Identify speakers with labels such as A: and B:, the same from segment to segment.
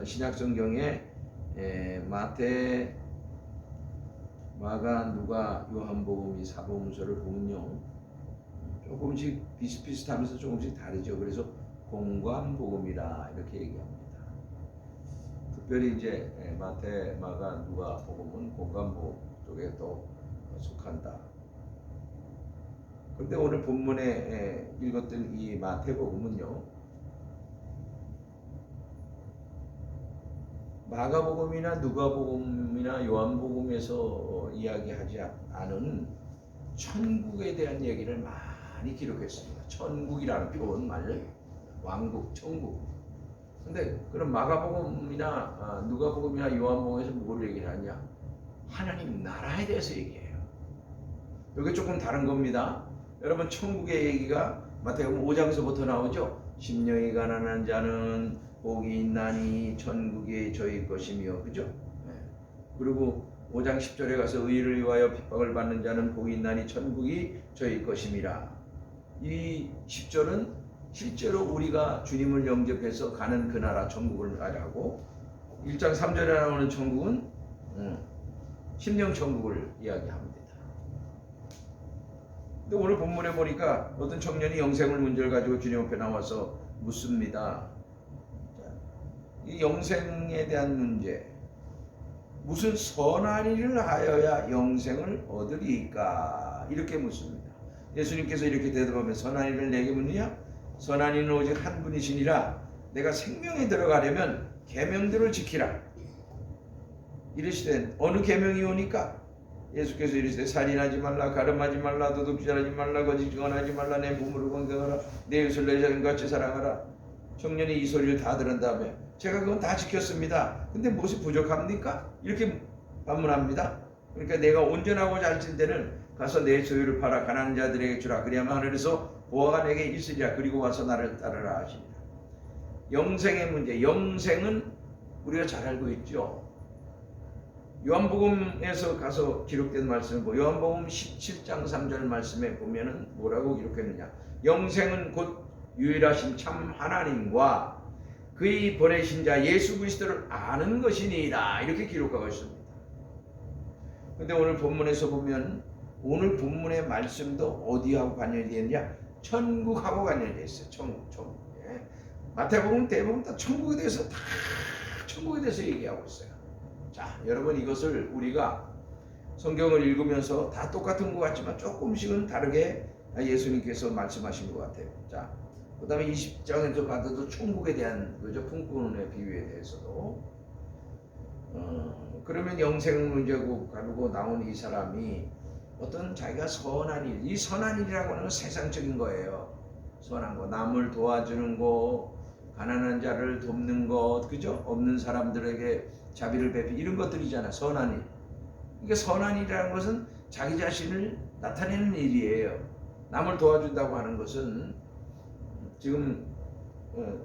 A: 신약 성경에 마태, 마가, 누가, 요한복음 이 사복음서를 보면요, 조금씩 비슷비슷하면서 조금씩 다르죠. 그래서 공관복음이라 이렇게 얘기합니다. 특별히 이제 마태, 마가, 누가 복음은 공관복음 쪽에 또 속한다. 그런데 오늘 본문에 읽었던 이 마태복음은요, 마가복음이나 누가복음이나 요한복음에서 이야기하지 않은 천국에 대한 얘기를 많이 기록했습니다. 천국이라는 표현 말, 왕국, 천국. 근데 그럼 마가복음이나 누가복음이나 요한복음에서 뭘 얘기를 하냐? 하나님 나라에 대해서 얘기해요. 이게 조금 다른 겁니다. 여러분, 천국의 얘기가 마태복음 5장서부터 나오죠. 심령이 가난한 자는 복이 있나니 천국이 저희 것이며, 그죠? 네. 그리고 5장 10절에 가서 의를 위하여 핍박을 받는 자는 복이 있나니 천국이 저희 것임이라. 이 10절은 실제로 우리가 주님을 영접해서 가는 그 나라 천국을 말하고, 1장 3절에 나오는 천국은 심령 천국을 이야기합니다. 근데 오늘 본문에 보니까 어떤 청년이 영생을 문제를 가지고 주님 앞에 나와서 묻습니다. 이 영생에 대한 문제, 무슨 선한 일을 하여야 영생을 얻으리까? 이렇게 묻습니다. 예수님께서 이렇게 대답하면, 선한 일을 내게 묻느냐? 선한 이는 오직 한 분이시니라. 내가 생명에 들어가려면 계명들을 지키라. 이르시되 어느 계명이 오니까? 예수께서 이르시되 살인하지 말라, 가늠하지 말라, 도둑질하지 말라, 거짓 증언하지 말라, 내 부모를 공경하라, 내 이웃을 내 자신같이 사랑하라. 청년이 이 소리를 다 들은 다음에, 제가 그건 다 지켰습니다. 근데 무엇이 부족합니까? 이렇게 반문합니다. 그러니까 내가 온전하고 잘진 데는 가서 내 소유를 팔아 가난한 자들에게 주라. 그리하면 하늘에서 보화가 내게 있으리라. 그리고 와서 나를 따르라 하시니라. 영생의 문제, 영생은 우리가 잘 알고 있죠. 요한복음에서 가서 기록된 말씀을 보고, 요한복음 17장 3절 말씀에 보면은 뭐라고 기록했느냐? 영생은 곧 유일하신 참 하나님과 그의 보내신 자 예수 그리스도를 아는 것이니라. 이렇게 기록하고 있습니다. 근데 오늘 본문에서 보면, 오늘 본문의 말씀도 어디하고 관련이 되느냐? 천국하고 관련이 있어요. 천국. 예. 마태복음 대부분 다 천국에 대해서 얘기하고 있어요. 자, 여러분, 이것을 우리가 성경을 읽으면서 다 똑같은 것 같지만 조금씩은 다르게 예수님께서 말씀하신 것 같아요. 자, 그 다음에 20장에서 가도 천국에 대한 풍부의 비유에 대해서도 그러면 영생 문제고 가지고 나온 이 사람이 어떤 자기가 선한 일, 이 선한 일이라고 하는 건 세상적인 거예요. 선한 거, 남을 도와주는 거, 가난한 자를 돕는 것, 그죠? 없는 사람들에게 자비를 베푸, 이런 것들이잖아, 선한 일. 이게 선한 일이라는 것은 자기 자신을 나타내는 일이에요. 남을 도와준다고 하는 것은 지금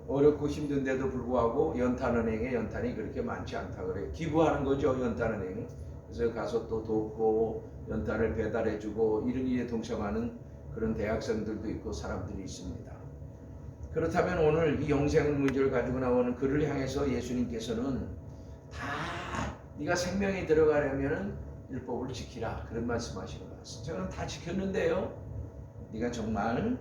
A: 어렵고 힘든데도 불구하고 연탄은행에 연탄이 그렇게 많지 않다 그래요. 기부하는 거죠, 연탄은행에. 그래서 가서 또 돕고 연탄을 배달해주고 이런 일에 동참하는 그런 대학생들도 있고 사람들이 있습니다. 그렇다면 오늘 이 영생 문제를 가지고 나오는 그를 향해서 예수님께서는 다 네가 생명에 들어가려면 율법을 지키라, 그런 말씀하시는 것 같습니다. 저는 다 지켰는데요, 네가 정말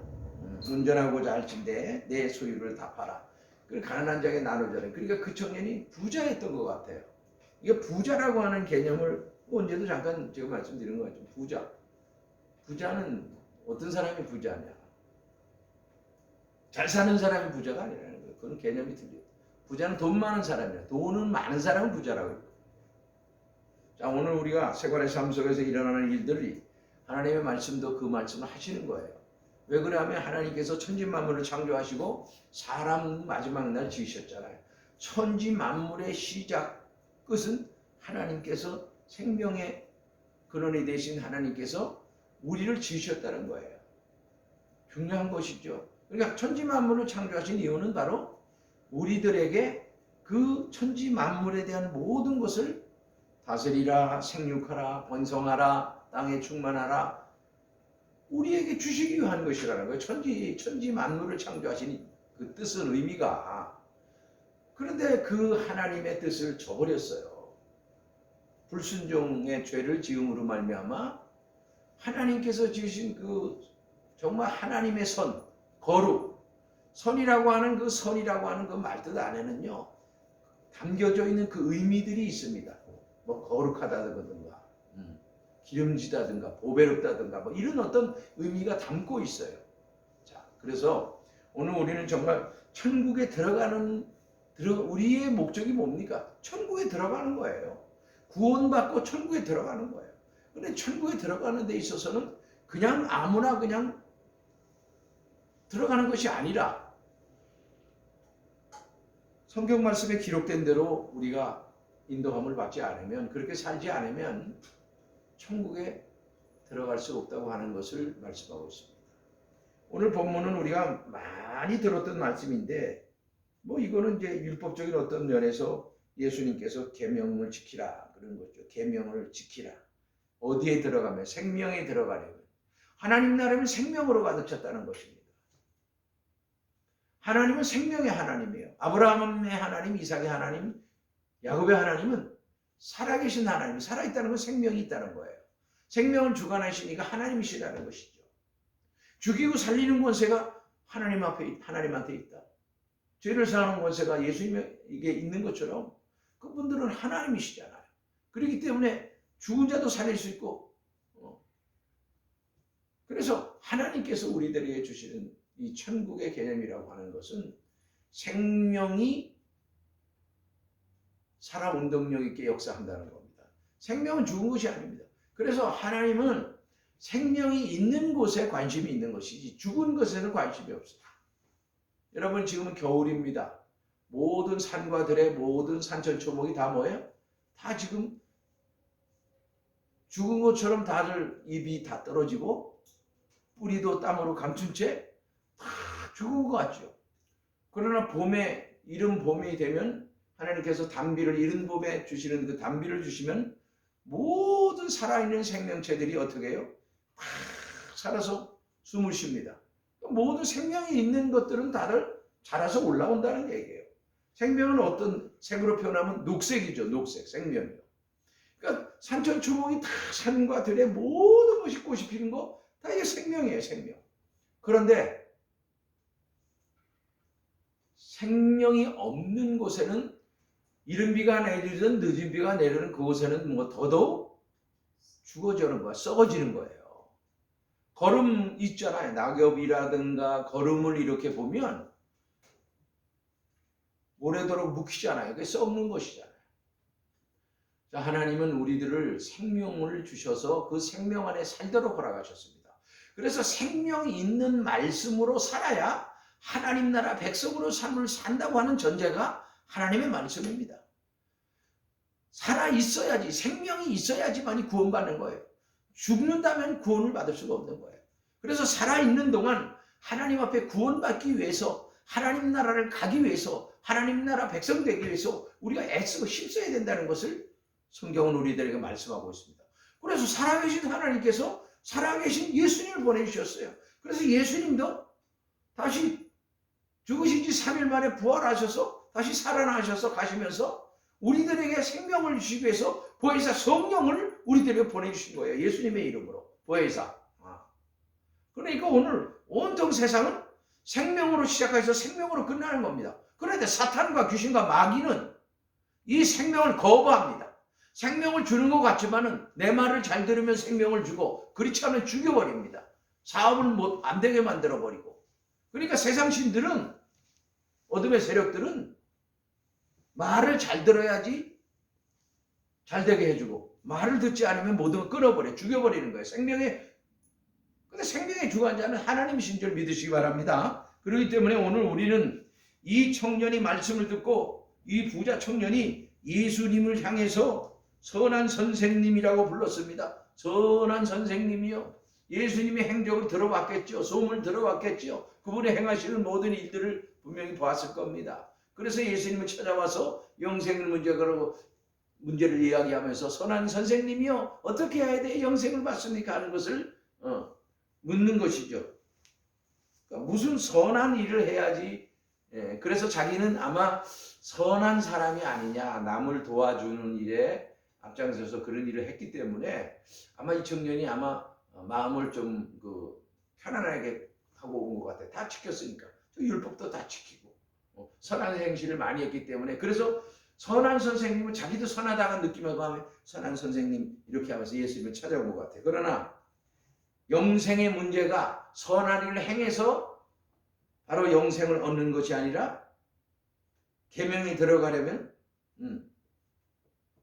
A: 온전하고 잘진데 내 소유를 다 팔아, 그리고 가난한 자에게 나눠줘라. 그러니까 그 청년이 부자였던 것 같아요. 이게 부자라고 하는 개념을 언제도 잠깐 제가 말씀드린 것 같죠. 부자는 어떤 사람이 부자냐? 잘 사는 사람이 부자가 아니라는 거예요. 그건 개념이 틀려요. 부자는 돈 많은 사람이야. 돈은 많은 사람은 부자라고 해요. 자, 오늘 우리가 생활의 삶 속에서 일어나는 일들이 하나님의 말씀도 그 말씀을 하시는 거예요. 왜 그래 하면 하나님께서 천지만물을 창조하시고 사람 마지막 날 지으셨잖아요. 천지만물의 시작 끝은 하나님께서, 생명의 근원이 되신 하나님께서 우리를 지으셨다는 거예요. 중요한 것이죠. 그러니까 천지만물을 창조하신 이유는 바로 우리들에게 그 천지만물에 대한 모든 것을 다스리라, 생육하라, 번성하라, 땅에 충만하라, 우리에게 주시기 위한 것이라는 거예요. 천지 만물을 창조하신 그 뜻은, 의미가. 그러다 그런데 그 하나님의 뜻을 저버렸어요. 불순종의 죄를 지음으로 말미암아 하나님께서 지으신 그 정말 하나님의 선, 거룩, 선이라고 하는 그 선이라고 하는 그 말뜻 안에는요 담겨져 있는 그 의미들이 있습니다. 뭐 거룩하다든가 기름지다든가 보배롭다든가 뭐 이런 어떤 의미가 담고 있어요. 자, 그래서 오늘 우리는 정말 천국에 우리의 목적이 뭡니까? 천국에 들어가는 거예요. 구원받고 천국에 들어가는 거예요. 근데 천국에 들어가는 데 있어서는 그냥 아무나 그냥 들어가는 것이 아니라 성경 말씀에 기록된 대로 우리가 인도함을 받지 않으면, 그렇게 살지 않으면 천국에 들어갈 수 없다고 하는 것을 말씀하고 있습니다. 오늘 본문은 우리가 많이 들었던 말씀인데 뭐 이거는 이제 율법적인 어떤 면에서 예수님께서 계명을 지키라 그런 거죠. 계명을 지키라. 어디에 들어가면? 생명에 들어가려면. 하나님 나라면 생명으로 가득 찼다는 것입니다. 하나님은 생명의 하나님이에요. 아브라함의 하나님, 이삭의 하나님, 야곱의 하나님은 살아계신 하나님, 살아있다는 건 생명이 있다는 거예요. 생명을 주관하시니까 하나님이시라는 것이죠. 죽이고 살리는 권세가 하나님한테 있다. 죄를 사하는 권세가 예수님에게 있는 것처럼 그분들은 하나님이시잖아요. 그렇기 때문에 죽은 자도 살릴 수 있고, 그래서 하나님께서 우리들에게 주시는 이 천국의 개념이라고 하는 것은 생명이 살아 운동력 있게 역사한다는 겁니다. 생명은 죽은 것이 아닙니다. 그래서 하나님은 생명이 있는 곳에 관심이 있는 것이지 죽은 것에는 관심이 없어요. 여러분, 지금은 겨울입니다. 모든 산과 들의 모든 산천초목이 다 뭐예요? 다 지금 죽은 것처럼 다들 잎이 다 떨어지고 뿌리도 땀으로 감춘 채 다 죽은 것 같죠. 그러나 이른 봄이 되면 하나님께서 단비를 이른 봄에 주시는 그 단비를 주시면 모든 살아있는 생명체들이 어떻게 해요? 다 살아서 숨을 쉽니다. 모든 생명이 있는 것들은 다들 자라서 올라온다는 얘기예요. 생명은 어떤 색으로 표현하면 녹색이죠. 녹색, 생명이요. 그러니까 산천초목이 다 산과 들의 모든 것이 꽃이 피는 거 다 이게 생명이에요. 생명. 그런데 생명이 없는 곳에는 이른 비가 내리든 늦은 비가 내리는 그곳에는 뭐 더더욱 죽어지는 거야. 썩어지는 거예요. 거름 있잖아요. 낙엽이라든가 거름을 이렇게 보면 오래도록 묵히잖아요. 그게 썩는 것이잖아요. 자, 하나님은 우리들을 생명을 주셔서 그 생명 안에 살도록 허락하셨습니다. 그래서 생명이 있는 말씀으로 살아야 하나님 나라 백성으로 삶을 산다고 하는 전제가 하나님의 말씀입니다. 살아 있어야지, 생명이 있어야지만이 구원받는 거예요. 죽는다면 구원을 받을 수가 없는 거예요. 그래서 살아있는 동안 하나님 앞에 구원받기 위해서, 하나님 나라를 가기 위해서, 하나님 나라 백성 되기 위해서 우리가 애쓰고 힘써야 된다는 것을 성경은 우리들에게 말씀하고 있습니다. 그래서 살아계신 하나님께서 살아계신 예수님을 보내주셨어요. 그래서 예수님도 다시 죽으신 지 3일 만에 부활하셔서 다시 살아나셔서 가시면서 우리들에게 생명을 주시기 위해서 보혜사 성령을 우리들에게 보내주신 거예요. 예수님의 이름으로 보혜사. 그러니까 오늘 온통 세상은 생명으로 시작해서 생명으로 끝나는 겁니다. 그런데 사탄과 귀신과 마귀는 이 생명을 거부합니다. 생명을 주는 것 같지만은 내 말을 잘 들으면 생명을 주고 그렇지 않으면 죽여버립니다. 사업을 안 되게 만들어버리고. 그러니까 세상 신들은, 어둠의 세력들은 말을 잘 들어야지 잘 되게 해주고 말을 듣지 않으면 모든 걸 끊어버려, 죽여버리는 거예요. 근데 생명의 주관자는 하나님이신 줄 믿으시기 바랍니다. 그렇기 때문에 오늘 우리는 이 청년이 말씀을 듣고 이 부자 청년이 예수님을 향해서 선한 선생님이라고 불렀습니다. 선한 선생님이요. 예수님의 행적을 들어봤겠죠. 소문을 들어봤겠죠. 그분이 행하시는 모든 일들을 분명히 보았을 겁니다. 그래서 예수님을 찾아와서 영생을 문제를 이야기하면서 선한 선생님이요, 어떻게 해야 돼 영생을 받습니까? 하는 것을 묻는 것이죠. 그러니까 무슨 선한 일을 해야지. 그래서 자기는 아마 선한 사람이 아니냐, 남을 도와주는 일에 앞장서서 그런 일을 했기 때문에 아마 이 청년이 아마 마음을 좀 편안하게 하고 온 것 같아요. 다 지켰으니까. 율법도 다 지키고 선한 행실을 많이 했기 때문에. 그래서 선한 선생님은 자기도 선하다가 느끼면서 하면 선한 선생님 이렇게 하면서 예수님을 찾아온 것 같아요. 그러나 영생의 문제가 선한 일을 행해서 바로 영생을 얻는 것이 아니라 계명에 들어가려면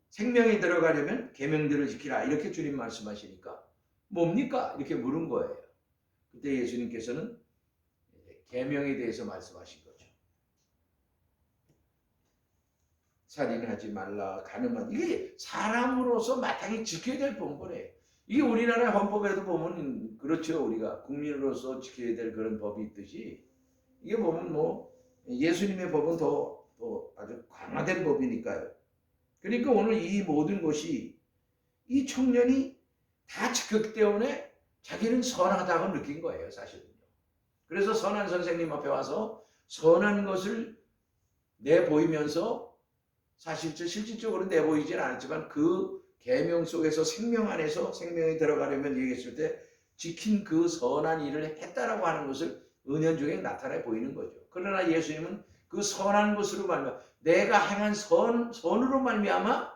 A: 생명에 들어가려면 계명들을 지키라 이렇게 주님 말씀하시니까 뭡니까? 이렇게 물은 거예요. 그때 예수님께서는 계명에 대해서 말씀하신 거죠. 살인하지 말라, 간음하지. 이게 사람으로서 마땅히 지켜야 될 본분이에요. 이게 우리나라 헌법에도 보면 그렇죠. 우리가 국민으로서 지켜야 될 그런 법이 있듯이 이게 보면 예수님의 법은 더 아주 강화된 법이니까요. 그러니까 오늘 이 모든 것이 이 청년이 다 지켰기 때문에 자기는 선하다고 느낀 거예요, 사실은요. 그래서 선한 선생님 앞에 와서 선한 것을 내보이면서 실질적으로 내보이진 않았지만 그 계명 속에서 생명 안에서 생명이 들어가려면 얘기했을 때 지킨 그 선한 일을 했다라고 하는 것을 은연중에 나타내 보이는 거죠. 그러나 예수님은 그 선한 것으로 말미암아 내가 행한 선으로 말미암아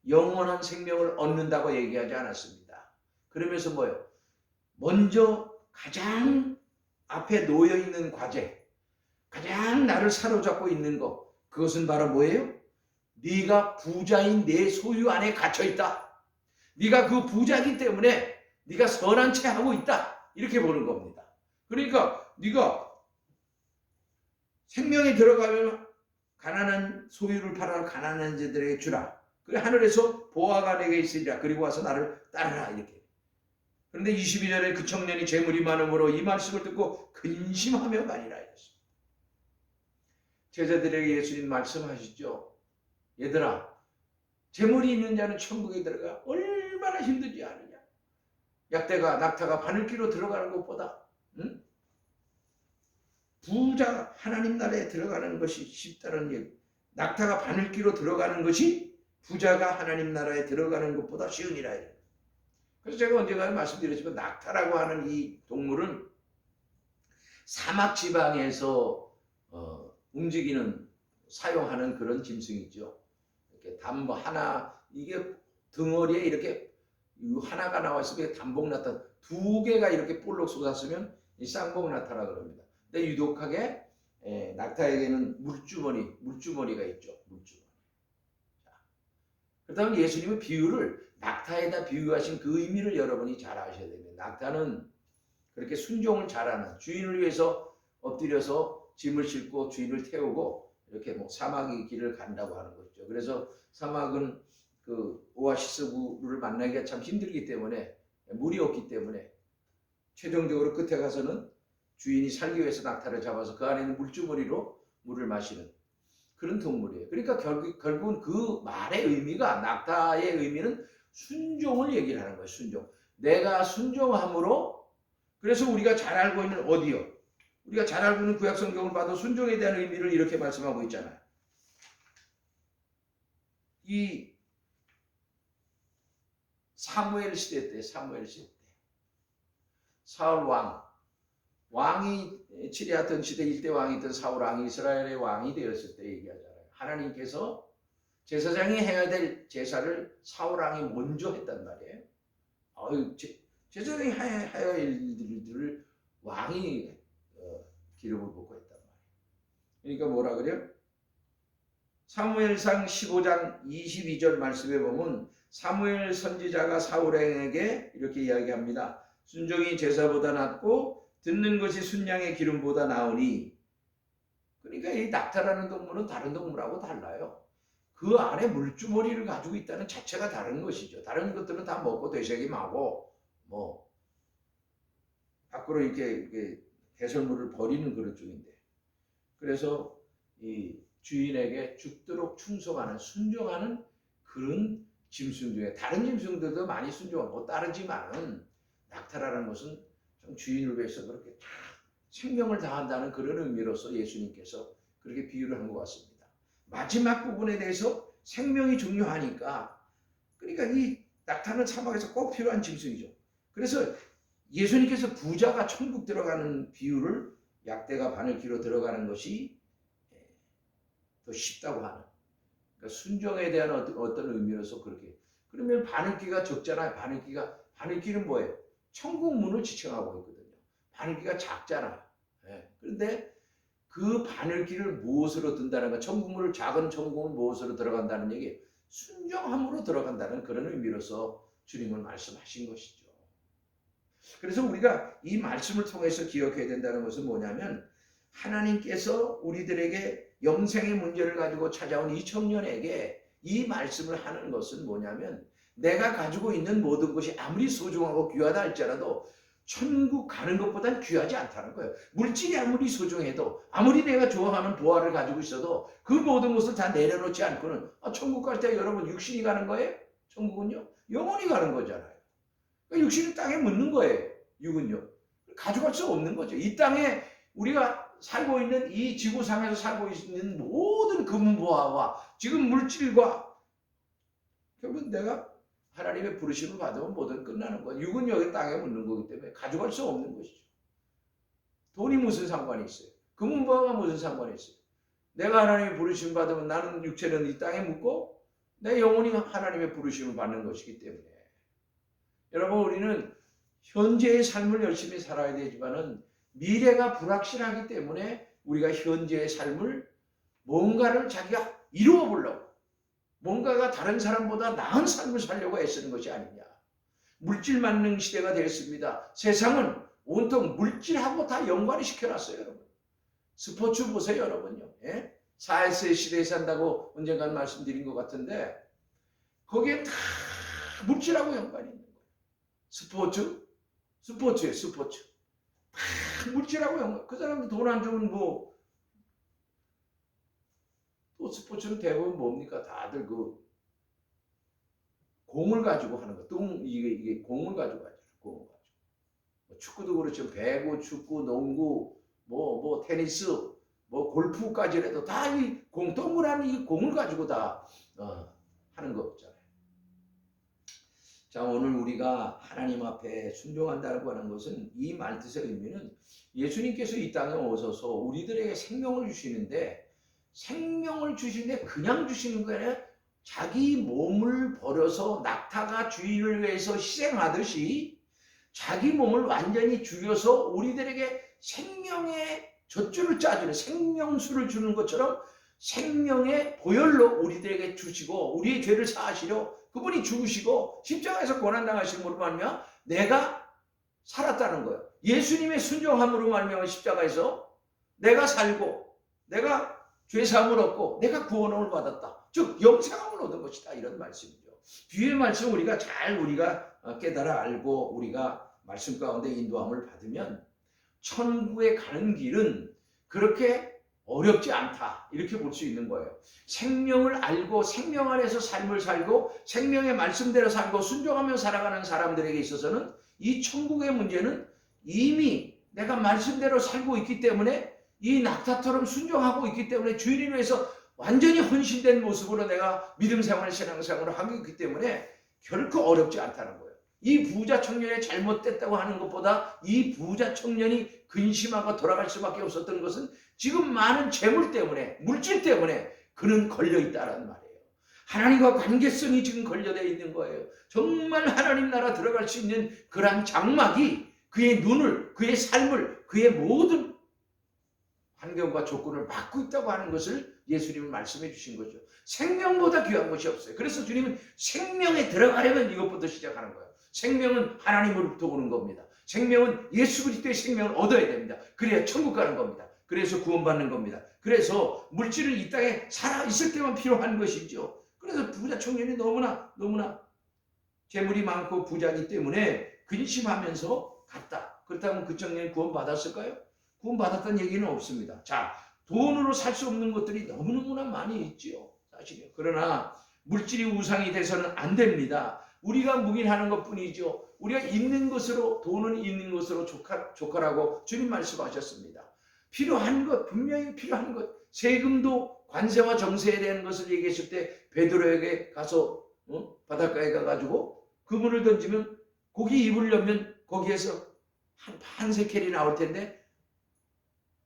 A: 영원한 생명을 얻는다고 얘기하지 않았습니다. 그러면서 뭐예요? 먼저 가장 앞에 놓여 있는 과제, 가장 나를 사로잡고 있는 것, 그것은 바로 뭐예요? 네가 부자인 내 소유 안에 갇혀 있다. 네가 그 부자이기 때문에 네가 선한 채 하고 있다. 이렇게 보는 겁니다. 그러니까 네가 생명에 들어가면 가난한 소유를 팔아 가난한 자들에게 주라. 그래 하늘에서 보화가 내게 있으리라. 그리고 와서 나를 따르라 이렇게. 그런데 22절에 그 청년이 재물이 많음으로 이 말씀을 듣고 근심하며 가니라 이랬습니다. 제자들에게 예수님 말씀하시죠. 얘들아, 재물이 있는 자는 천국에 들어가 얼마나 힘들지 않으냐. 낙타가 바늘귀로 들어가는 것보다 부자 하나님 나라에 들어가는 것이 쉽다는 얘기. 낙타가 바늘귀로 들어가는 것이 부자가 하나님 나라에 들어가는 것보다 쉬우니라. 그래서 제가 언젠가 말씀드렸지만 낙타라고 하는 이 동물은 사막 지방에서 움직이는 사용하는 그런 짐승이죠. 이렇게 이게 등어리에 이렇게 하나가 나왔으면 담복 나타, 두 개가 이렇게 볼록 쏟았으면 이 쌍복 나타라 그럽니다. 근데 유독하게 낙타에게는 물주머니가 있죠. 물주머니. 그렇다면 예수님은 비유를 낙타에다 비유하신 그 의미를 여러분이 잘 아셔야 됩니다. 낙타는 그렇게 순종을 잘하는, 주인을 위해서 엎드려서 짐을 싣고 주인을 태우고 이렇게 사막의 길을 간다고 하는 거죠. 그래서 사막은 그 오아시스 물을 만나기가 참 힘들기 때문에, 물이 없기 때문에 최종적으로 끝에 가서는 주인이 살기 위해서 낙타를 잡아서 그 안에 있는 물주머니로 물을 마시는 그런 동물이에요. 그러니까 결국은 그 말의 의미가, 낙타의 의미는 순종을 얘기를 하는 거예요. 순종. 내가 순종함으로, 그래서 우리가 잘 알고 있는 어디요? 우리가 잘 알고 있는 구약 성경을 봐도 순종에 대한 의미를 이렇게 말씀하고 있잖아요. 이 사무엘 시대 때 사울 왕이 치리하던 시대 일대 왕이던 사울 왕이 이스라엘의 왕이 되었을 때 얘기하잖아요. 하나님께서 제사장이 해야 될 제사를 사울 왕이 먼저 했단 말이에요. 제사장이 해야 할 일들을 왕이 기름을 붓고 했단 말이에요. 그러니까 뭐라 그래요? 사무엘상 15장 22절 말씀에 보면 사무엘 선지자가 사울에게 이렇게 이야기합니다. 순종이 제사보다 낫고 듣는 것이 순양의 기름보다 나으니. 그러니까 이 낙타라는 동물은 다른 동물하고 달라요. 그 안에 물주머니를 가지고 있다는 자체가 다른 것이죠. 다른 것들은 다 먹고 되새김하고 밖으로 이렇게 해설물을 버리는 그런 쪽인데, 그래서 이 주인에게 죽도록 충성하는, 순종하는 그런 짐승 중에, 다른 짐승들도 많이 순종하고 따르지만은 낙타라는 것은 좀 주인을 위해서 그렇게 다 생명을 다한다는 그런 의미로서 예수님께서 그렇게 비유를 한 것 같습니다. 마지막 부분에 대해서 생명이 중요하니까, 그러니까 이 낙타는 사막에서 꼭 필요한 짐승이죠. 그래서 예수님께서 부자가 천국 들어가는 비유를 약대가 바늘귀로 들어가는 것이 더 쉽다고 하는, 그러니까 순종에 대한 어떤 의미로서 그렇게. 그러면 바늘귀가 적잖아요. 바늘귀는 뭐예요? 천국 문을 지칭하고 있거든요. 바늘귀가 작잖아요. 그런데 그 바늘귀를 무엇으로 든다는 거, 천국문을, 작은 천국을 무엇으로 들어간다는 얘기, 순종함으로 들어간다는 그런 의미로서 주님은 말씀하신 것이죠. 그래서 우리가 이 말씀을 통해서 기억해야 된다는 것은 뭐냐면, 하나님께서 우리들에게 영생의 문제를 가지고 찾아온 이 청년에게 이 말씀을 하는 것은 뭐냐면, 내가 가지고 있는 모든 것이 아무리 소중하고 귀하다 할지라도 천국 가는 것보단 귀하지 않다는 거예요. 물질이 아무리 소중해도, 아무리 내가 좋아하는 보화를 가지고 있어도 그 모든 것을 다 내려놓지 않고는, 천국 갈 때 여러분 육신이 가는 거예요? 천국은요? 영혼이 가는 거잖아요. 그러니까 육신은 땅에 묻는 거예요. 육은요. 가져갈 수 없는 거죠. 이 땅에 우리가 살고 있는 이 지구상에서 살고 있는 모든 금보화와 지금 물질과, 결국 내가 하나님의 부르심을 받으면 뭐든 끝나는 거예요. 육은 여기 땅에 묻는 거기 때문에 가져갈 수 없는 것이죠. 돈이 무슨 상관이 있어요? 금은보화가 무슨 상관이 있어요? 내가 하나님의 부르심을 받으면 나는 육체는 이 땅에 묻고 내 영혼이 하나님의 부르심을 받는 것이기 때문에, 여러분, 우리는 현재의 삶을 열심히 살아야 되지만은 미래가 불확실하기 때문에 우리가 현재의 삶을 뭔가를 자기가 이루어 보려고, 뭔가가 다른 사람보다 나은 삶을 살려고 애쓰는 것이 아니냐. 물질 만능 시대가 되었습니다. 세상은 온통 물질하고 다 연관을 시켜놨어요, 여러분. 스포츠 보세요, 여러분요. 4S 시대에 산다고 언젠간 말씀드린 것 같은데, 거기에 다 물질하고 연관이 있는 거예요. 스포츠예요, 스포츠. 다 물질하고 연관. 그 사람들 돈 안 주면 또 스포츠는 대부분 뭡니까? 다들 그 공을 가지고 하는 거. 이게 공을 가지고 하죠. 공을 가지고. 축구도 그렇죠. 배구, 축구, 농구, 테니스, 골프까지라도 다 이 동그란 이 공을 가지고 다 하는 거 없잖아요. 자, 오늘 우리가 하나님 앞에 순종한다고 하는 것은, 이 말뜻의 의미는 예수님께서 이 땅에 오셔서 우리들에게 생명을 주시는데, 생명을 주시는데 그냥 주시는 게 아니라 자기 몸을 버려서 낙타가 주인을 위해서 희생하듯이 자기 몸을 완전히 죽여서 우리들에게 생명의 젖줄을 짜주는, 생명수를 주는 것처럼 생명의 보혈로 우리들에게 주시고 우리의 죄를 사하시려 그분이 죽으시고 십자가에서 고난당하심으로 말미암아 내가 살았다는 거예요. 예수님의 순종함으로 말미암아 십자가에서 내가 살고 내가 죄사함을 얻고 내가 구원을 받았다. 즉 영생함을 얻은 것이다. 이런 말씀이죠. 뒤의 말씀 우리가 깨달아 알고 우리가 말씀 가운데 인도함을 받으면 천국에 가는 길은 그렇게 어렵지 않다. 이렇게 볼 수 있는 거예요. 생명을 알고 생명 안에서 삶을 살고 생명의 말씀대로 살고 순종하며 살아가는 사람들에게 있어서는 이 천국의 문제는 이미 내가 말씀대로 살고 있기 때문에, 이 낙타처럼 순종하고 있기 때문에, 주인을 위해서 완전히 헌신된 모습으로 내가 믿음 생활, 신앙 생활을 하고 있기 때문에 결코 어렵지 않다는 거예요. 이 부자 청년이 잘못됐다고 하는 것보다 이 부자 청년이 근심하고 돌아갈 수밖에 없었던 것은 지금 많은 재물 때문에, 물질 때문에 그는 걸려있다는 말이에요. 하나님과 관계성이 지금 걸려져 있는 거예요. 정말 하나님 나라 들어갈 수 있는 그러한 장막이 그의 눈을, 그의 삶을, 그의 모든 환경과 조건을 막고 있다고 하는 것을 예수님은 말씀해 주신 거죠. 생명보다 귀한 것이 없어요. 그래서 주님은 생명에 들어가려면 이것부터 시작하는 거예요. 생명은 하나님으로부터 오는 겁니다. 생명은 예수 그리스도의 생명을 얻어야 됩니다. 그래야 천국 가는 겁니다. 그래서 구원받는 겁니다. 그래서 물질은 이 땅에 살아있을 때만 필요한 것이죠. 그래서 부자 청년이 너무나 재물이 많고 부자이기 때문에 근심하면서 갔다. 그렇다면 그 청년이 구원받았을까요? 구원받았다는 얘기는 없습니다. 자, 돈으로 살 수 없는 것들이 너무너무나 많이 있지요. 사실은. 그러나 물질이 우상이 돼서는 안 됩니다. 우리가 묵인하는 것뿐이죠. 우리가 있는 것으로, 돈은 있는 것으로 족하라고 주님 말씀하셨습니다. 필요한 것, 분명히 필요한 것, 세금도 관세와 정세에 대한 것을 얘기했을 때 베드로에게 가서 바닷가에 가가지고 그물을 던지면 고기 입을 열면 거기에서 한 세켈이 나올 텐데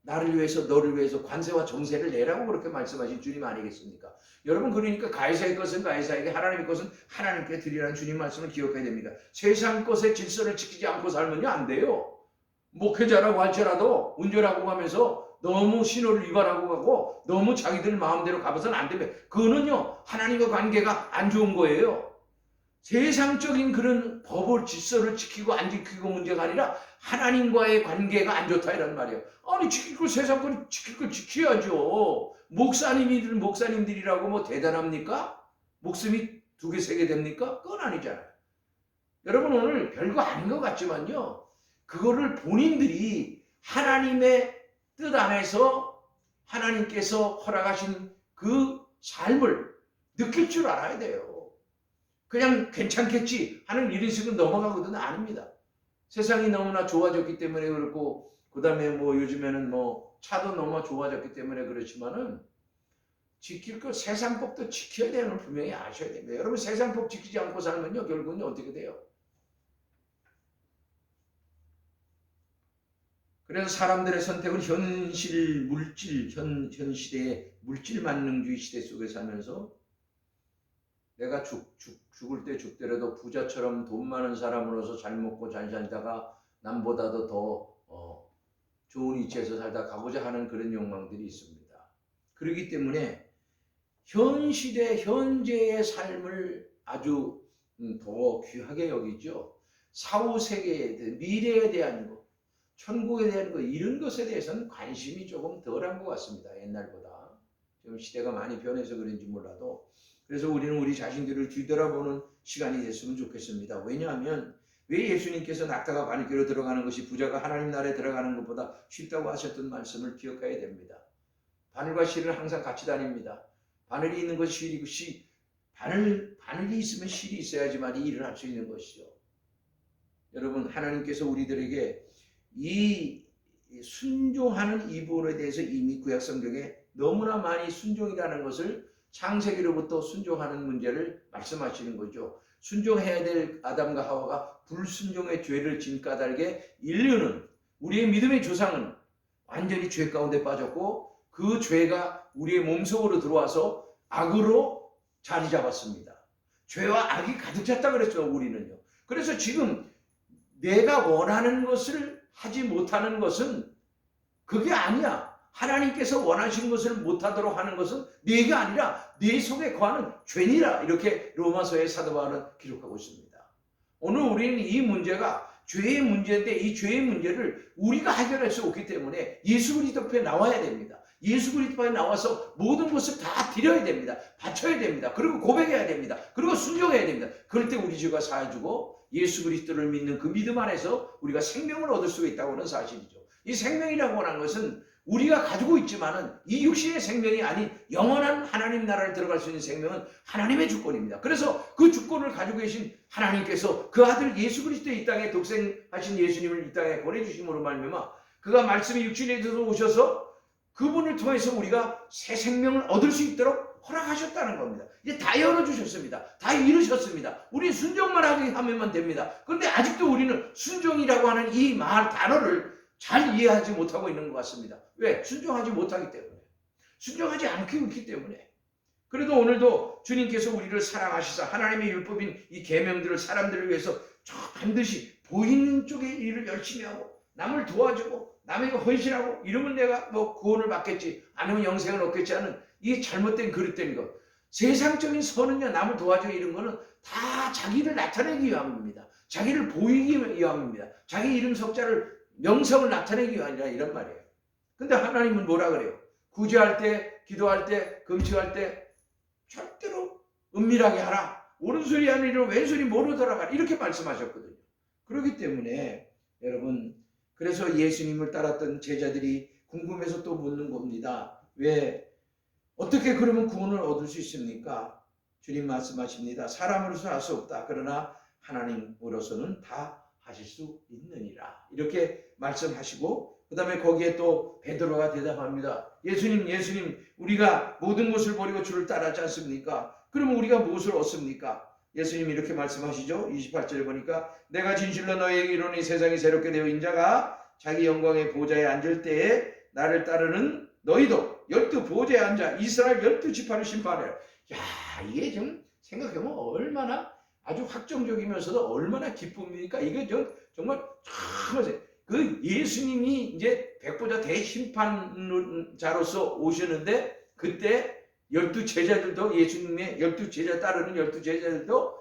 A: 나를 위해서 너를 위해서 관세와 정세를 내라고 그렇게 말씀하신 주님 아니겠습니까? 여러분, 그러니까 가이사의 것은 가이사에게, 하나님의 것은 하나님께 드리라는 주님 말씀을 기억해야 됩니다. 세상 것의 질서를 지키지 않고 살면요 안 돼요. 목회자라고 할지라도 운전하고 가면서 너무 신호를 위반하고 가고 너무 자기들 마음대로 가봐서는 안 됩니다. 그거는요 하나님과 관계가 안 좋은 거예요. 세상적인 그런 법을 질서를 지키고 안 지키고 문제가 아니라 하나님과의 관계가 안 좋다 이런 말이에요. 아니 지킬 걸 세상 걸 지킬 걸 지켜야죠. 목사님들이라고 뭐 대단합니까? 목숨이 2개 3개 됩니까? 그건 아니잖아요. 여러분, 오늘 별거 아닌 것 같지만요, 그거를 본인들이 하나님의 뜻 안에서 하나님께서 허락하신 그 삶을 느낄 줄 알아야 돼요. 그냥 괜찮겠지 하는 이런 식으로 넘어가거든 아닙니다. 세상이 너무나 좋아졌기 때문에 그렇고, 그 다음에 뭐 요즘에는 뭐 차도 너무 좋아졌기 때문에 그렇지만은 지킬 것, 세상법도 지켜야 되는 걸 분명히 아셔야 됩니다. 여러분, 세상법 지키지 않고 살면요 결국은 어떻게 돼요? 그래서 사람들의 선택은 현실, 물질, 현 시대의 물질 만능주의 시대 속에 살면서 내가 죽을 때 죽더라도 부자처럼 돈 많은 사람으로서 잘 먹고 잘 살다가 남보다도 더 좋은 위치에서 살다 가고자 하는 그런 욕망들이 있습니다. 그렇기 때문에 현 시대, 현재의 삶을 아주 더 귀하게 여기죠. 사후세계에 대한, 미래에 대한 것, 천국에 대한 것, 이런 것에 대해서는 관심이 조금 덜한 것 같습니다. 옛날보다. 지금 시대가 많이 변해서 그런지 몰라도. 그래서 우리는 우리 자신들을 뒤돌아보는 시간이 됐으면 좋겠습니다. 왜냐하면 왜 예수님께서 낙타가 바늘귀로 들어가는 것이 부자가 하나님 나라에 들어가는 것보다 쉽다고 하셨던 말씀을 기억해야 됩니다. 바늘과 실은 항상 같이 다닙니다. 바늘이 있는 것이 실이고, 바늘이 있으면 실이 있어야지만 이 일을 할 수 있는 것이죠. 여러분, 하나님께서 우리들에게 이 순종하는 이 부분에 대해서 이미 구약 성경에 너무나 많이 순종이라는 것을, 창세기로부터 순종하는 문제를 말씀하시는 거죠. 순종해야 될 아담과 하와가 불순종의 죄를 진 까닭에 인류는, 우리의 믿음의 조상은 완전히 죄 가운데 빠졌고 그 죄가 우리의 몸속으로 들어와서 악으로 자리 잡았습니다. 죄와 악이 가득 찼다 그랬죠, 우리는요. 그래서 지금 내가 원하는 것을 하지 못하는 것은 그게 아니야. 하나님께서 원하신 것을 못하도록 하는 것은 내가 아니라 내 속에 거하는 죄니라, 이렇게 로마서의 사도 바울은 기록하고 있습니다. 오늘 우리는 이 문제가 죄의 문제인데 이 죄의 문제를 우리가 해결할 수 없기 때문에 예수 그리스도 앞에 나와야 됩니다. 예수 그리스도 앞에 나와서 모든 것을 다 드려야 됩니다. 바쳐야 됩니다. 그리고 고백해야 됩니다. 그리고 순종해야 됩니다. 그럴 때 우리 죄가 사해지고 예수 그리스도를 믿는 그 믿음 안에서 우리가 생명을 얻을 수가 있다고 하는 사실이죠. 이 생명이라고 하는 것은 우리가 가지고 있지만은 이 육신의 생명이 아닌 영원한 하나님 나라를 들어갈 수 있는 생명은 하나님의 주권입니다. 그래서 그 주권을 가지고 계신 하나님께서 그 아들 예수 그리스도의 이 땅에 독생하신 예수님을 이 땅에 보내주심으로 말미암아 그가 말씀이 육신에 들어서 오셔서 그분을 통해서 우리가 새 생명을 얻을 수 있도록 허락하셨다는 겁니다. 이제 다 열어주셨습니다. 다 이루셨습니다. 우리 순종만 하게 하면 됩니다. 그런데 아직도 우리는 순종이라고 하는 이 말 단어를 잘 이해하지 못하고 있는 것 같습니다. 왜? 순종하지 못하기 때문에. 순종하지 않고 있기 때문에. 그래도 오늘도 주님께서 우리를 사랑하시사 하나님의 율법인 이 계명들을 사람들을 위해서 반드시 보이는 쪽의 일을 열심히 하고 남을 도와주고 남에게 헌신하고 이러면 내가 뭐 구원을 받겠지, 아니면 영생을 얻겠지 하는 이 잘못된 그릇된 것. 세상적인 선은요, 남을 도와주고 이런 거는 다 자기를 나타내기 위함입니다. 자기를 보이기 위함입니다. 자기 이름 석자를, 명성을 나타내기 위함이라 이런 말이에요. 근데 하나님은 뭐라 그래요? 구제할 때, 기도할 때, 금식할 때 절대로 은밀하게 하라. 오른손이 하느니라 왼손이 모르더라 하라. 이렇게 말씀하셨거든요. 그렇기 때문에 여러분, 그래서 예수님을 따랐던 제자들이 궁금해서 또 묻는 겁니다. 왜? 어떻게 그러면 구원을 얻을 수 있습니까? 주님 말씀하십니다. 사람으로서 할 수 없다. 그러나 하나님으로서는 다 하실 수 있느니라. 이렇게 말씀하시고 그 다음에 거기에 또 베드로가 대답합니다. 예수님, 예수님, 우리가 모든 것을 버리고 주를 따르지 않습니까? 그러면 우리가 무엇을 얻습니까? 예수님이 이렇게 말씀하시죠. 28절에 보니까 내가 진실로 너희에게 이르노니 세상이 새롭게 되어 인자가 자기 영광의 보좌에 앉을 때에 나를 따르는 너희도 12보좌에 앉아 이스라엘 12지파를 심판해라. 야, 이게 좀 생각해보면 얼마나 아주 확정적이면서도 얼마나 기쁨입니까? 이게 정말 그 예수님이 이제 백보자 대심판자로서 오셨는데 그때 12제자들도 예수님의 12제자 따르는 12제자들도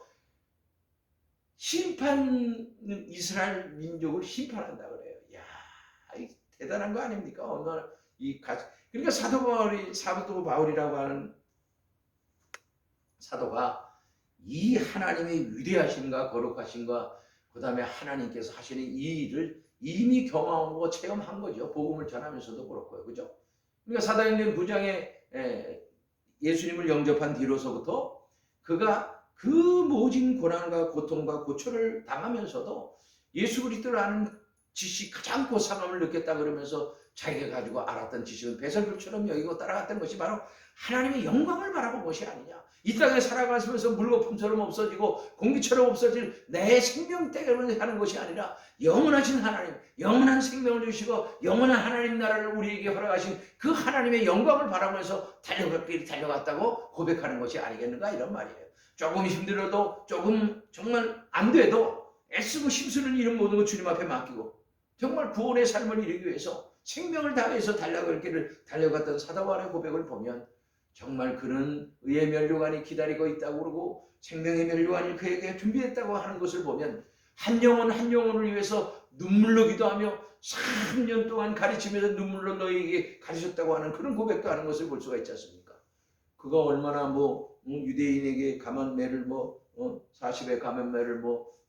A: 이스라엘 민족을 심판한다 그래요. 야, 대단한 거 아닙니까? 그러니까 사도 바울이라고 하는 사도가 이 하나님의 위대하심과 거룩하심과 그 다음에 하나님께서 하시는 이 일을 이미 경험하고 체험한 거죠. 복음을 전하면서도 그렇고요. 그죠? 그러니까 사도행전 9장에 예수님을 영접한 뒤로서부터 그가 그 모진 고난과 고통과 고초를 당하면서도 예수 그리스도를 아는 지식 가장 고상함을 느꼈다 그러면서 자기가 가지고 알았던 지식은 배설물처럼 여기고 따라갔던 것이 바로 하나님의 영광을 바라본 것이 아니냐. 이 땅에 살아가면서 물거품처럼 없어지고 공기처럼 없어질 내 생명 때문에 하는 것이 아니라 영원하신 하나님, 영원한 생명을 주시고 영원한 하나님 나라를 우리에게 허락하신 그 하나님의 영광을 바라면서 달려갔다고 고백하는 것이 아니겠는가 이런 말이에요. 조금 힘들어도 조금 정말 안 돼도 애쓰고 힘쓰는 이런 모든 것 주님 앞에 맡기고 정말 구원의 삶을 이루기 위해서 생명을 다해서 달려갔던 사도 바울의 고백을 보면 정말 그는 의의 면류관이 기다리고 있다고 그러고 생명의 면류관이 그에게 준비했다고 하는 것을 보면 한 영혼 한 영혼을 위해서 눈물로 기도하며 3년 동안 가르치면서 눈물로 너희에게 가르쳤다고 하는 그런 고백도 하는 것을 볼 수가 있지 않습니까? 그가 얼마나 유대인에게 감언매를 40의 감언매를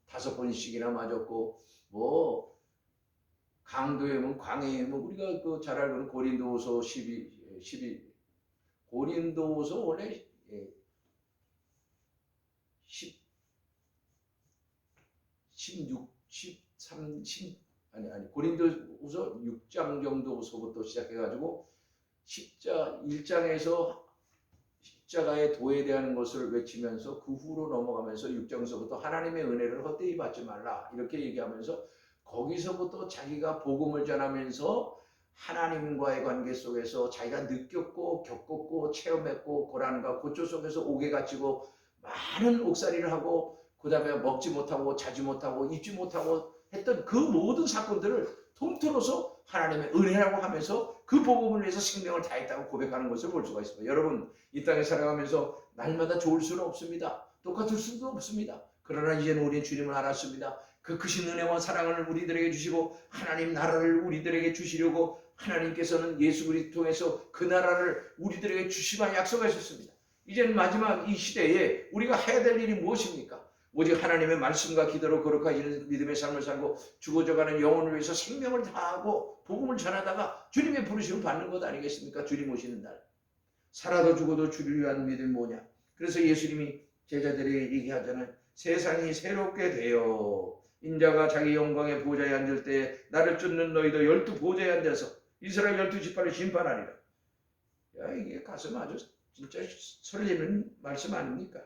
A: 5번씩이나 맞았고 강도에 광해에 우리가 그 잘 알고 있는 고린도후서 12 고린도후서 원래 16, 13, 고린도후서 6장 정도서부터 시작해가지고 1장에서 십자가의 도에 대한 것을 외치면서 그 후로 넘어가면서 6장서부터 하나님의 은혜를 헛되이 받지 말라 이렇게 얘기하면서 거기서부터 자기가 복음을 전하면서 하나님과의 관계 속에서 자기가 느꼈고 겪었고 체험했고 고난과 고초 속에서 옥에 갇히고 많은 옥살이를 하고 그 다음에 먹지 못하고 자지 못하고 입지 못하고 했던 그 모든 사건들을 통틀어서 하나님의 은혜라고 하면서 그 복음을 위해서 생명을 다했다고 고백하는 것을 볼 수가 있습니다. 여러분 이 땅에 살아가면서 날마다 좋을 수는 없습니다. 똑같을 수도 없습니다. 그러나 이제는 우리는 주님을 알았습니다. 그 크신 은혜와 사랑을 우리들에게 주시고 하나님 나라를 우리들에게 주시려고 하나님께서는 예수 그리스도 통해서 그 나라를 우리들에게 주시마 약속하셨습니다. 이제는 마지막 이 시대에 우리가 해야 될 일이 무엇입니까? 오직 하나님의 말씀과 기도로 거룩해지는 믿음의 삶을 살고 죽어져가는 영혼을 위해서 생명을 다하고 복음을 전하다가 주님의 부르심을 받는 것 아니겠습니까? 주님 오시는 날. 살아도 죽어도 주를 위한 믿음이 뭐냐? 그래서 예수님이 제자들에게 얘기하잖아요. 세상이 새롭게 되어 인자가 자기 영광의 보좌에 앉을 때 나를 쫓는 너희도 12보좌에 앉아서 이스라엘 12지파를 심판하리라. 야, 이게 가슴 아주 진짜 설레는 말씀 아닙니까?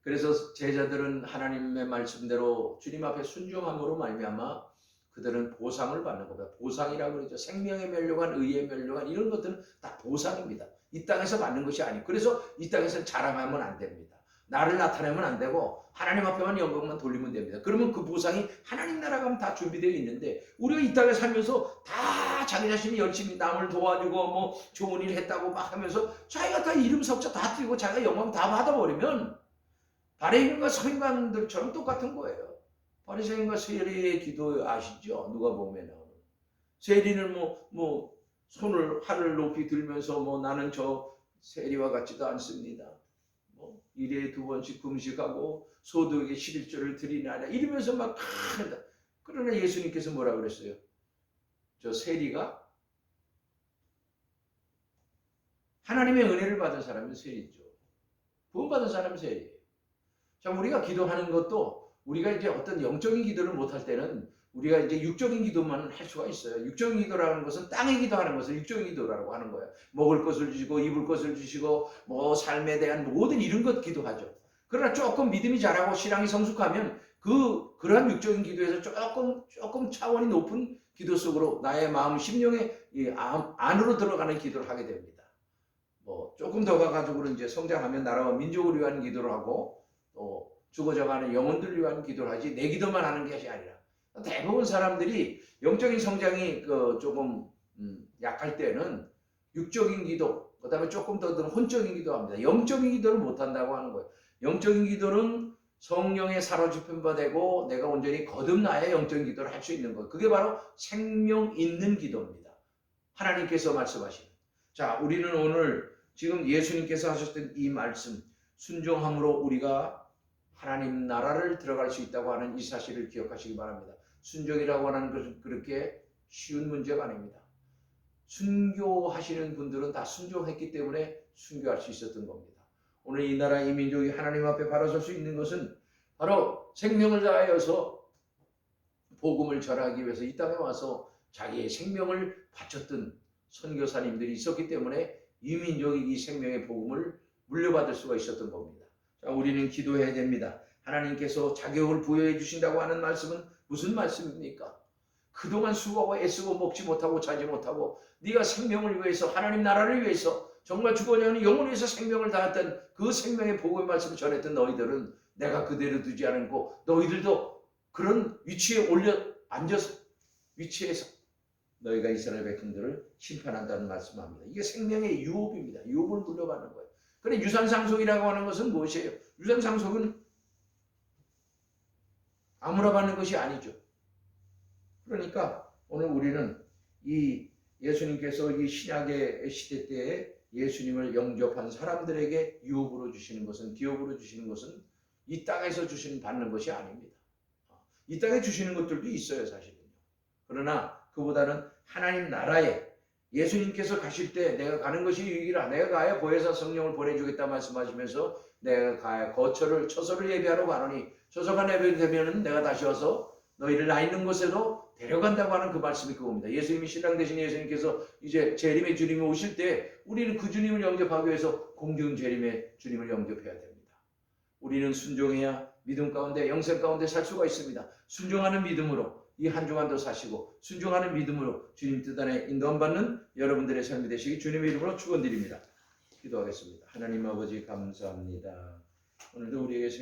A: 그래서 제자들은 하나님의 말씀대로 주님 앞에 순종함으로 말미암아 그들은 보상을 받는 겁니다. 보상이라고 그러죠. 생명의 면류관, 의의 면류관 이런 것들은 다 보상입니다. 이 땅에서 받는 것이 아니고 그래서 이 땅에서 자랑하면 안 됩니다. 나를 나타내면 안 되고 하나님 앞에만 영광만 돌리면 됩니다. 그러면 그 보상이 하나님 나라가 하면 다 준비되어 있는데 우리가 이 땅에 살면서 다 자기 자신이 열심히 남을 도와주고 좋은 일 했다고 막 하면서 자기가 다 이름 석자 다 띄고 자기가 영광 다 받아버리면 바리새인과 서기관들처럼 똑같은 거예요. 바리새인과 세리의 기도 아시죠? 누가복음에 나오는. 세리는 손을 하늘 높이 들면서 나는 저 세리와 같지도 않습니다. 일에 2번씩 금식하고 소득의 11조를 드리나라 이러면서 막 한다. 그러나 예수님께서 뭐라 그랬어요? 저 세리가 하나님의 은혜를 받은 사람은 세리죠. 구원받은 사람은 세리예요. 자, 우리가 기도하는 것도 우리가 이제 어떤 영적인 기도를 못할 때는 우리가 이제 육적인 기도만 할 수가 있어요. 육적인 기도라는 것은 땅에 기도하는 것을 육적인 기도라고 하는 거예요. 먹을 것을 주시고 입을 것을 주시고 뭐 삶에 대한 모든 이런 것 기도하죠. 그러나 조금 믿음이 자라고 신앙이 성숙하면 그러한 육적인 기도에서 조금 차원이 높은 기도 속으로 나의 마음 심령의 안으로 들어가는 기도를 하게 됩니다. 뭐 조금 더 가가지고 이제 성장하면 나라와 민족을 위한 기도를 하고 또 죽어져가는 영혼들을 위한 기도를 하지 내 기도만 하는 것이 아니라 대부분 사람들이 영적인 성장이 조금 약할 때는 육적인 기도, 그 다음에 조금 더 혼적인 기도합니다. 영적인 기도를 못한다고 하는 거예요. 영적인 기도는 성령에 사로잡힌 바 되고 내가 온전히 거듭나야 영적인 기도를 할 수 있는 거예요. 그게 바로 생명 있는 기도입니다. 하나님께서 말씀하시는. 자, 우리는 오늘 지금 예수님께서 하셨던 이 말씀, 순종함으로 우리가 하나님 나라를 들어갈 수 있다고 하는 이 사실을 기억하시기 바랍니다. 순종이라고 하는 것은 그렇게 쉬운 문제가 아닙니다. 순교하시는 분들은 다 순종했기 때문에 순교할 수 있었던 겁니다. 오늘 이 나라 이 민족이 하나님 앞에 바로 설 수 있는 것은 바로 생명을 다하여서 복음을 전하기 위해서 이 땅에 와서 자기의 생명을 바쳤던 선교사님들이 있었기 때문에 이 민족이 이 생명의 복음을 물려받을 수가 있었던 겁니다. 자, 우리는 기도해야 됩니다. 하나님께서 자격을 부여해 주신다고 하는 말씀은 무슨 말씀입니까? 그동안 수고하고 애쓰고 먹지 못하고 자지 못하고 네가 생명을 위해서 하나님 나라를 위해서 정말 죽어야 하는 영혼을 위해서 생명을 다했던 그 생명의 복음의 말씀을 전했던 너희들은 내가 그대로 두지 않고 너희들도 그런 위치에 앉아서 위치에서 너희가 이스라엘 백성들을 심판한다는 말씀합니다. 이게 생명의 유업입니다. 유업을 물려받는 거예요. 그래 유산상속이라고 하는 것은 무엇이에요? 유산상속은 아무나 받는 것이 아니죠. 그러니까 오늘 우리는 이 예수님께서 이 신약의 시대 때에 예수님을 영접한 사람들에게 유업으로 주시는 것은 기업으로 주시는 것은 이 땅에서 받는 것이 아닙니다. 이 땅에 주시는 것들도 있어요, 사실은요. 그러나 그보다는 하나님 나라에 예수님께서 가실 때 내가 가는 것이 유익이라 내가 가야 보혜사 성령을 보내주겠다 말씀하시면서 내가 가야 처소를 예비하러 가노니 처소가 예비되면 내가 다시 와서 너희를 나 있는 곳에도 데려간다고 하는 그 말씀이 그겁니다. 예수님이 신랑 되신 예수님께서 이제 재림의 주님이 오실 때 우리는 그 주님을 영접하기 위해서 공중 재림의 주님을 영접해야 됩니다. 우리는 순종해야 믿음 가운데 영생 가운데 살 수가 있습니다. 순종하는 믿음으로 이 한 주간도 사시고 순종하는 믿음으로 주님 뜻 안에 인도함 받는 여러분들의 삶이 되시기 주님의 이름으로 축원드립니다. 기도하겠습니다. 하나님 아버지 감사합니다. 오늘도 우리에게